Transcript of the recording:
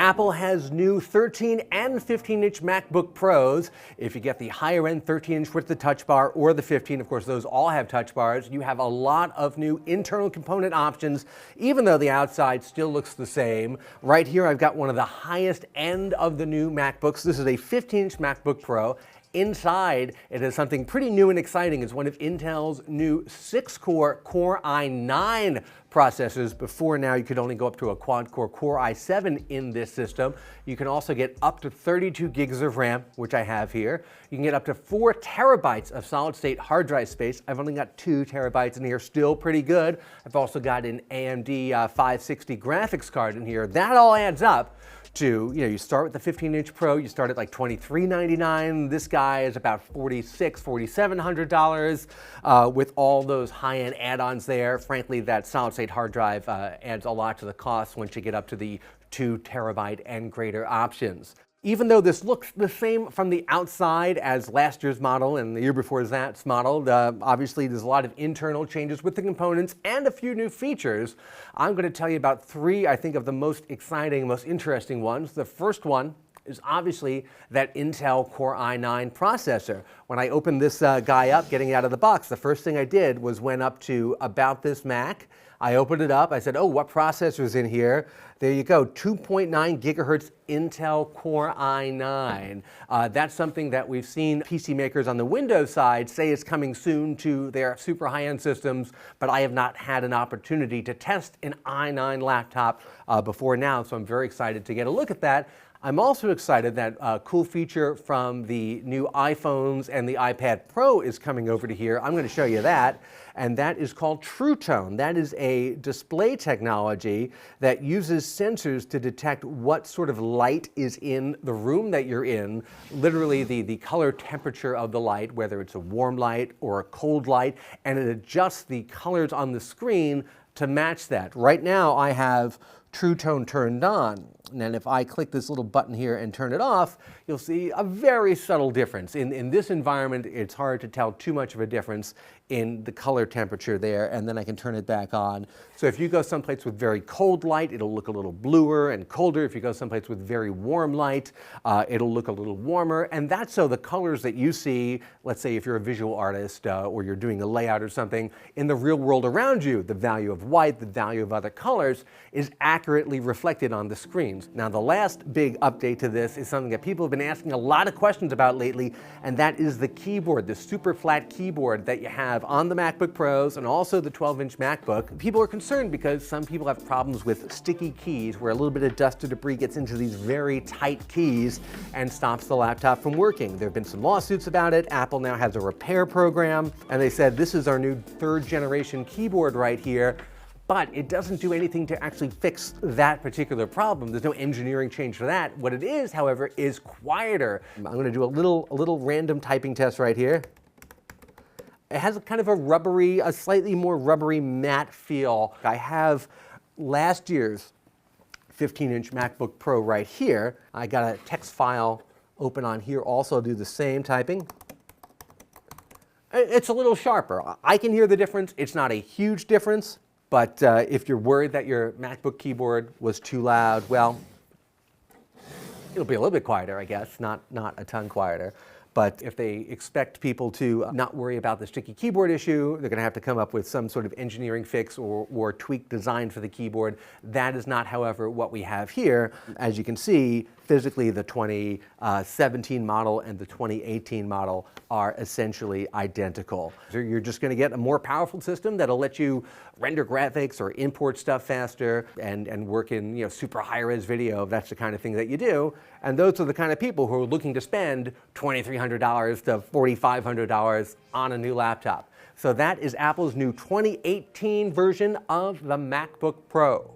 Apple has new 13 and 15-inch MacBook Pros. If you get the higher-end 13-inch with the touch bar or the 15, of course, those all have touch bars, you have a lot of new internal component options, even though the outside still looks the same. Right here, I've got one of the highest end of the new MacBooks. This is a 15-inch MacBook Pro. Inside, it has something pretty new and exciting. It's one of Intel's new 6-core Core i9 processors. Before now, you could only go up to a quad-core Core i7 in this system. You can also get up to 32 gigs of RAM, which I have here. You can get up to 4 terabytes of solid-state hard drive space. I've only got 2 terabytes in here, still pretty good. I've also got an AMD 560 graphics card in here. That all adds up to, you start with the 15-inch Pro, you start at like $2399. This guy is about $4,700 with all those high-end add-ons there. Frankly, that solid-state hard drive adds a lot to the cost once you get up to the 2 terabyte and greater options. Even though this looks the same from the outside as last year's model and the year before that's model, obviously there's a lot of internal changes with the components and a few new features. I'm going to tell you about 3, I think, of the most exciting, most interesting ones. The first one is obviously that Intel Core i9 processor. When I opened this guy up, getting it out of the box, the first thing I did was went up to About This Mac. I opened it up, I said, oh, what processor's in here? There you go, 2.9 gigahertz Intel Core i9. That's something that we've seen PC makers on the Windows side say is coming soon to their super high-end systems, but I have not had an opportunity to test an i9 laptop before now, so I'm very excited to get a look at that. I'm also excited that a cool feature from the new iPhones and the iPad Pro is coming over to here. I'm going to show you that, and that is called True Tone. That is a display technology that uses sensors to detect what sort of light is in the room that you're in, literally the color temperature of the light, whether it's a warm light or a cold light, and it adjusts the colors on the screen to match that. Right now, I have True Tone turned on. And then if I click this little button here and turn it off, you'll see a very subtle difference. In this environment, it's hard to tell too much of a difference in the color temperature there, and then I can turn it back on. So if you go someplace with very cold light, it'll look a little bluer and colder. If you go someplace with very warm light, it'll look a little warmer. And that's so the colors that you see, let's say if you're a visual artist or you're doing a layout or something, in the real world around you, the value of white, the value of other colors is accurately reflected on the screens. Now, the last big update to this is something that people have been asking a lot of questions about lately, and that is the keyboard, the super flat keyboard that you have on the MacBook Pros and also the 12-inch MacBook. People are concerned because some people have problems with sticky keys where a little bit of dust or debris gets into these very tight keys and stops the laptop from working. There have been some lawsuits about it. Apple now has a repair program, and they said this is our new 3rd generation keyboard right here. But it doesn't do anything to actually fix that particular problem. There's no engineering change for that. What it is, however, is quieter. I'm going to do a little random typing test right here. It has a kind of a slightly more rubbery matte feel. I have last year's 15-inch MacBook Pro right here. I got a text file open on here, also do the same typing. It's a little sharper. I can hear the difference. It's not a huge difference. But if you're worried that your MacBook keyboard was too loud, well, it'll be a little bit quieter, I guess, not a ton quieter. But if they expect people to not worry about the sticky keyboard issue, they're going to have to come up with some sort of engineering fix or tweak design for the keyboard. That is not, however, what we have here. As you can see, physically the 2017 model and the 2018 model are essentially identical. So you're just going to get a more powerful system that'll let you render graphics or import stuff faster and work in super high-res video if that's the kind of thing that you do. And those are the kind of people who are looking to spend $2,300 to $4,500 on a new laptop. So that is Apple's new 2018 version of the MacBook Pro.